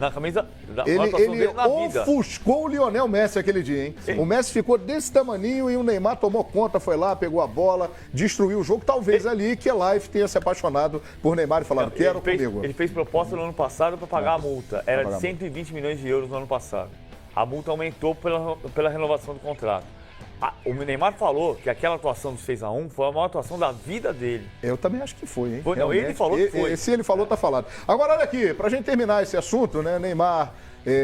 na camisa da atuação dele na vida. Ele ofuscou o Lionel Messi aquele dia, hein? O Messi ficou desse tamaninho e o Neymar tomou conta, foi lá, pegou a bola, destruiu o jogo. Talvez ali que Life tenha se apaixonado por Neymar e falado, quero comigo. Ele fez proposta no ano passado para pagar a multa. Era de 120 milhões de euros no ano passado. A multa aumentou pela renovação do contrato. O Neymar falou que aquela atuação do 6-1 foi a maior atuação da vida dele. Eu também acho que foi, hein? Não, ele falou que foi. Se ele falou, tá falado. Agora, olha aqui, pra gente terminar esse assunto, né? Neymar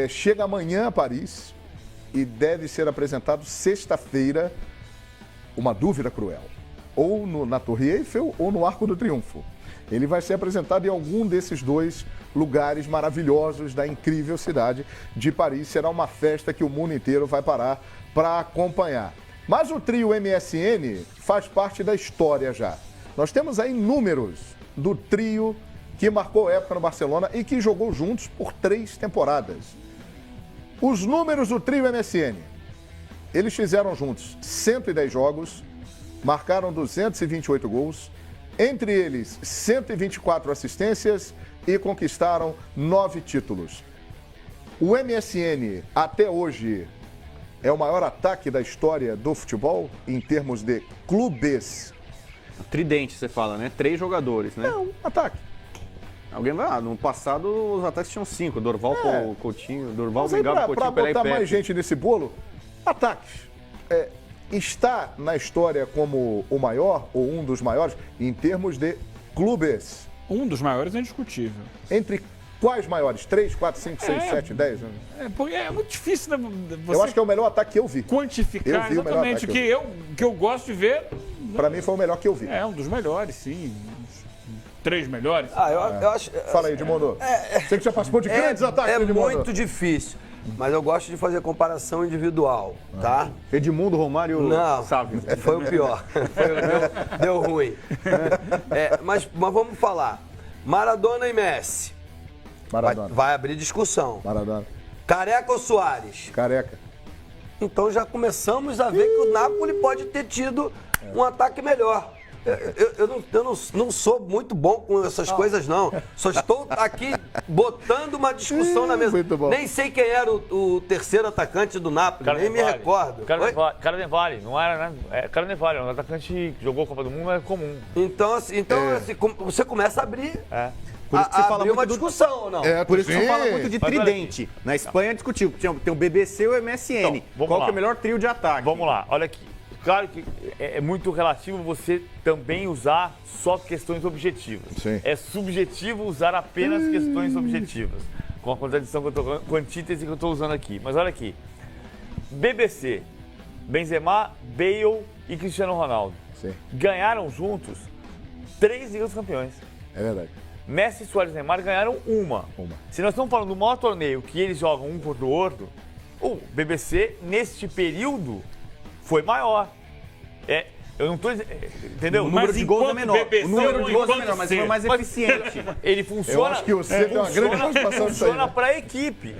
chega amanhã a Paris e deve ser apresentado sexta-feira, uma dúvida cruel. Ou na Torre Eiffel ou no Arco do Triunfo. Ele vai ser apresentado em algum desses dois lugares maravilhosos da incrível cidade de Paris. Será uma festa que o mundo inteiro vai parar para acompanhar. Mas o trio MSN faz parte da história já. Nós temos aí números do trio que marcou época no Barcelona e que jogou juntos por 3 temporadas. Os números do trio MSN. Eles fizeram juntos 110 jogos, marcaram 228 gols, entre eles 124 assistências e conquistaram 9 títulos. O MSN, até hoje, é o maior ataque da história do futebol em termos de clubes. Tridente, você fala, né? 3 jogadores, né? Não, ataque. Alguém vai no passado os ataques tinham 5, Dorval, Coutinho, Dorval, Vingado, Coutinho, Pelé e Pepe. Para botar mais Pepe. gente nesse bolo, ataques. Está na história como o maior, ou um dos maiores, em termos de clubes. Um dos maiores é indiscutível. Entre quais maiores? 3, 4, 5, 6, 7, 10? Porque é muito difícil, né, você Eu acho que é o melhor ataque que eu vi. quantificar Eu vi o melhor exatamente o ataque que eu gosto de ver. Para mim foi o melhor que eu vi. É um dos melhores, sim. 3 melhores. Eu acho. Fala aí, Edmundo. Você que já participou de grandes ataques, É Edmundo. muito difícil. Mas eu gosto de fazer comparação individual, tá? Edmundo, Romário, Não, Sávio. foi o pior. Deu ruim. Mas vamos falar. Maradona e Messi. Maradona. Vai abrir discussão. Maradona. Careca ou Soares? Careca. Então já começamos a ver que o Napoli pode ter tido um ataque melhor. Eu não sou muito bom com essas coisas, não. Só estou aqui botando uma discussão na mesa. Muito bom. Nem sei quem era o terceiro atacante do Napoli, nem me recordo. Carnevale, não era, né? Carnevale, um atacante que jogou a Copa do Mundo, é comum. Então, assim, você começa a abrir, Por isso que você fala abrir uma muito discussão ou não? Por isso que você fala muito de Mas olha tridente. Na Espanha discutiu. Tem o BBC e o MSN. Então, vamos Qual lá. que é o melhor trio de ataque? Vamos lá, olha aqui. Claro que é muito relativo você também usar só questões objetivas. Sim. É subjetivo usar apenas questões objetivas. Com a contradição que eu tô, com a antítese que eu estou usando aqui. Mas olha aqui. BBC, Benzema, Bale e Cristiano Ronaldo. Sim. Ganharam juntos 3 Ligas dos Campeões. É verdade. Messi, Suárez e Neymar ganharam uma. Se nós estamos falando do maior torneio que eles jogam um contra o outro, o BBC, neste período, foi maior. Eu não estou dizendo. Entendeu? O número de gols é menor. BBC, O número de gols é menor, mas ser. foi mais eficiente. Ele funciona. Eu acho que o C tem uma grande participação disso aí. Funciona para a equipe.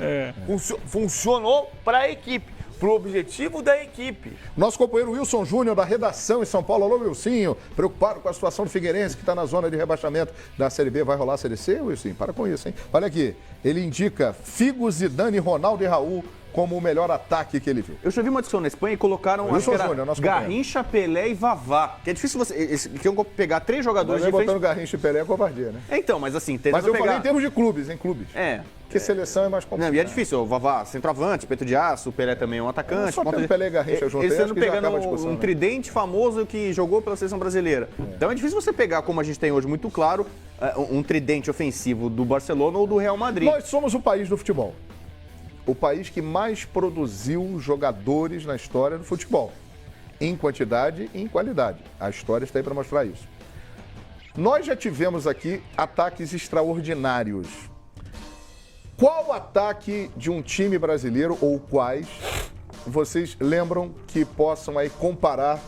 Funcionou para a equipe. Para o objetivo da equipe. Nosso companheiro Wilson Júnior, da redação em São Paulo. Alô, Wilsinho. Preocupado com a situação do Figueirense, que está na zona de rebaixamento da Série B. Vai rolar a Série C, Wilson? Para com isso, hein? Olha aqui. Ele indica Figo, Zidane, Ronaldo e Raul como o melhor ataque que ele viu. Eu já vi uma discussão na Espanha e colocaram Wilson acho que era Júnior, nosso companheiro. Garrincha, Pelé e Vavá. Que é difícil você. Eles queriam pegar 3 jogadores Mas diferentes. botando Garrincha e Pelé é covardia, né? Então, mas assim, Mas eu pegar... falei em termos de clubes, em clubes. Porque seleção é mais complicado. Não, e é difícil. O Vavá, centroavante, peito de aço, o Pelé também é um atacante. Só tem o Pelé e Garrincha junto, Eles aí, acho estão que já pegando acaba a discussão, um né? tridente famoso que jogou pela seleção brasileira. Então é difícil você pegar, como a gente tem hoje muito claro, um tridente ofensivo do Barcelona ou do Real Madrid. Nós somos o país do futebol. O país que mais produziu jogadores na história do futebol. Em quantidade e em qualidade. A história está aí para mostrar isso. Nós já tivemos aqui ataques extraordinários. Qual ataque de um time brasileiro, ou quais, vocês lembram que possam aí comparar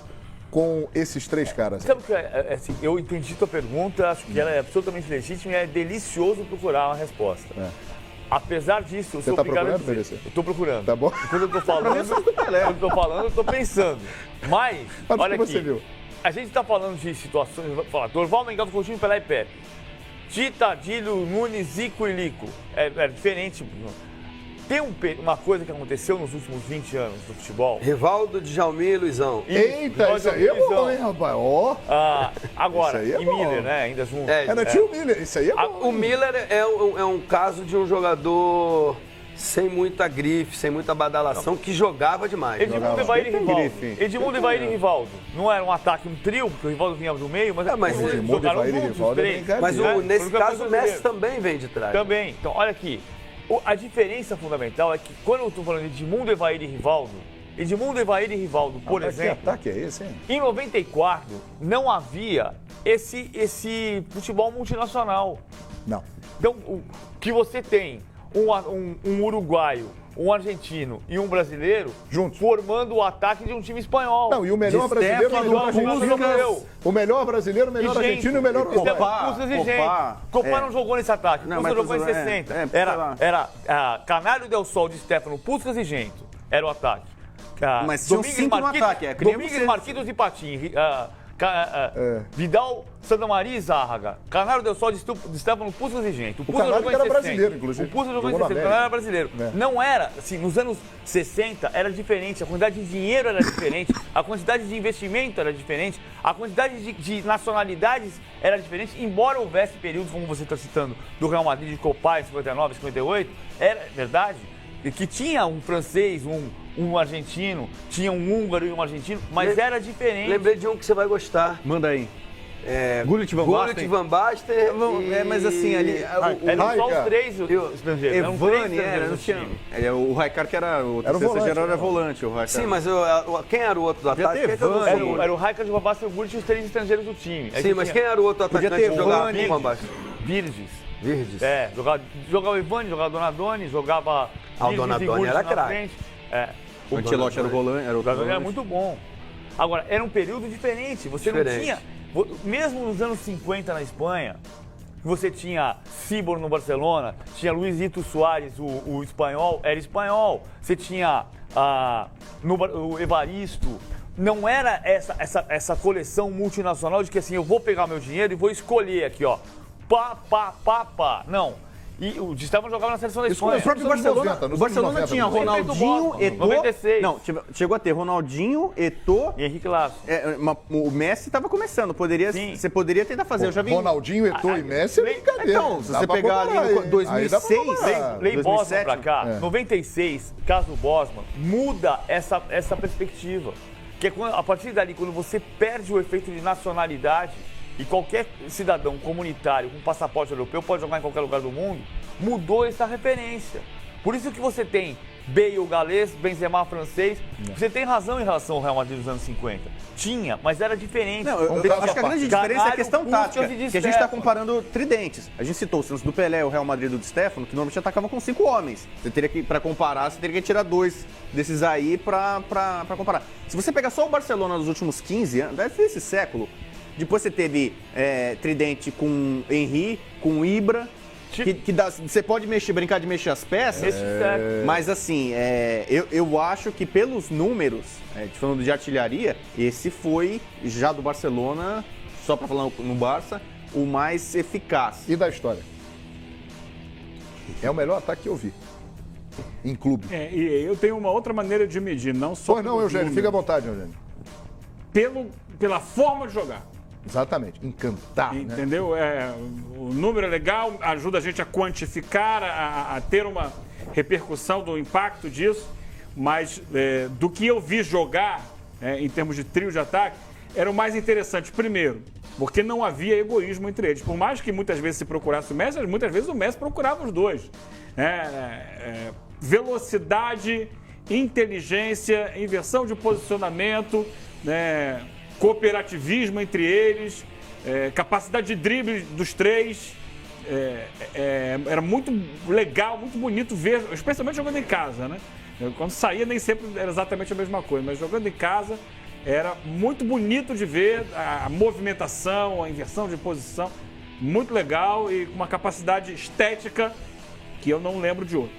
com esses 3 caras? Sabe o que assim, eu entendi tua pergunta, acho que ela é absolutamente legítima e é delicioso procurar uma resposta. Apesar disso, eu Você sou tá obrigado a procurando, dizer. PVC? Eu estou procurando. Tá bom? Quando eu estou falando, eu estou pensando. Mas, Mas olha o que aqui, você viu? a gente está falando de situações, vamos falar, Dorval, Mengaldo, Coutinho, Pelé e Pepe. Tita, Dílio, Nunes, Zico e Lico. É diferente. Tem uma coisa que aconteceu nos últimos 20 anos do futebol. Rivaldo, Djalminha e Luizão. Eita, isso aí é bom, hein, rapaz? Ó. Agora, Isso aí é e bom. Miller, né? Ainda junto. Era tio Miller, isso aí é bom. O Miller é um caso de um jogador sem muita grife, sem muita badalação, que jogava demais. Edmundo, Evair e Rivaldo. grife. Edmundo, Evair e Rivaldo. Não era um ataque, um trio, porque o Rivaldo vinha do meio, mas eles Edmundo, jogaram Evair e juntos, Rivaldo os é três. brincadeira. Mas né? nesse Foi no caso o Messi brasileiro. também vem de trás. Também. Então, olha aqui. A diferença fundamental é que quando eu estou falando de Edmundo, Evair e Rivaldo, por Mas que exemplo, ataque é esse, hein? em 94 não havia esse futebol multinacional. Não. Então, o que você tem um uruguaio, um argentino e um brasileiro Juntos. formando o ataque de um time espanhol. Não, e o melhor De brasileiro, o Stefano, melhor Puskas, argentino. O melhor brasileiro, o melhor argentino e o melhor uruguaio. Puskas e gente. Copá não jogou nesse ataque. Não, Puskas mas jogou em Puskas, 60. sei Era Canário Del Sol de Stefano, Puskas e Gento. Era o ataque. Mas tinham cinco no ataque, que nem Domingues, você. Marquitos e Patim. Vidal, Santa Maria e Zárraga. Canário Del Sol de Stefano, Puskas e Gento. O Canário que era brasileiro, inclusive. O Puskas jogou em Jogou no 60. O América. Canário era brasileiro. É. Não era, assim, nos anos 60 era diferente, a quantidade de dinheiro era diferente, a quantidade de investimento era diferente, a quantidade de nacionalidades era diferente, embora houvesse períodos, como você está citando, do Real Madrid de Copa em 59, 58, era verdade que tinha um francês, um argentino, tinha um húngaro e um argentino, mas era diferente. Lembrei de um que você vai gostar. Manda aí. Gullit Van Gullit, Basten. Van Basten Mas assim, ali... Eram só Raika. os três estrangeiros. Eram três Evani, estrangeiros não no tinha... time. O Raikar que era o Era o terceiro volante, geral, era né? volante, o Raikar. Sim, mas quem era o outro do Podia ataque? ter Quem que eu não Vani. sei? Era o Raika de Van Basten, o Gullit e os três estrangeiros do time. Aí Sim, você mas tinha quem era o outro Podia atacante ter que jogava Vani. com o Van Basten? Virgis. Virgis. Jogava o Ivani, jogava o Donadoni, jogava o Virgis e Donadoni Gullit era na craque. frente. O Ancelotti era o volante. Era o O Donadoni era volante. muito bom. Agora, era um período diferente. Você não Diferente. tinha... Mesmo nos anos 50 na Espanha, você tinha Cibor no Barcelona, tinha Luizito Soares, o espanhol, era espanhol. Você tinha o Evaristo. Não era essa coleção multinacional de que assim, eu vou pegar meu dinheiro e vou escolher aqui, ó. Pá. Não. E o Di Stefano jogava na seleção da Isso Espanha. começou O Barcelona, nos anos o Barcelona 90, tinha nos anos Ronaldinho, 90. Eto'o... 96. Não, chegou a ter Ronaldinho, Eto'o... E Henrique Lasso. O Messi estava começando, Sim. você poderia tentar fazer. Eu já vi... Ronaldinho, Eto'o e Messi é brincadeira. Então, se Dá você pra pegar comparar, ali hein? em 2006, Aí dá pra comparar. Lei Bosman 2007, pra cá, 96, caso Bosman, muda essa perspectiva. Que é a partir dali, quando você perde o efeito de nacionalidade, e qualquer cidadão comunitário com passaporte europeu pode jogar em qualquer lugar do mundo, mudou essa referência. Por isso que você tem Bale galês, Benzema francês. Você tem razão em relação ao Real Madrid dos anos 50. Tinha, mas era diferente. Não, eu Vamos acho que a grande Canário, diferença é a questão Puskas tática. e Di Que a gente está Stefano. comparando tridentes. A gente citou o Santos do Pelé, o Real Madrid do Di Stefano, que normalmente atacava com 5 homens. Você teria que, para comparar, você teria que tirar 2 desses aí para comparar. Se você pegar só o Barcelona dos últimos 15 anos, desse século, depois você teve tridente com Henry, com Ibra, que você pode brincar de mexer as peças. Esse século. Mas assim, eu acho que pelos números, falando de artilharia, esse foi, já do Barcelona, só para falar no Barça, o mais eficaz. E da história? É o melhor ataque que eu vi. Em clube. E eu tenho uma outra maneira de medir, não só Pois não, pelos Eugênio, fica à números, vontade, Eugênio. pela forma de jogar. Exatamente, encantar, né? Entendeu? O número é legal, ajuda a gente a quantificar, a ter uma repercussão do impacto disso, mas do que eu vi jogar, em termos de trio de ataque, era o mais interessante. Primeiro, porque não havia egoísmo entre eles. Por mais que muitas vezes se procurasse o Messi, muitas vezes o Messi procurava os dois. Velocidade, inteligência, inversão de posicionamento, cooperativismo entre eles, capacidade de drible dos três. Era muito legal, muito bonito ver, especialmente jogando em casa, né? Quando saía nem sempre era exatamente a mesma coisa, mas jogando em casa era muito bonito de ver a movimentação, a inversão de posição, muito legal e com uma capacidade estética que eu não lembro de outro.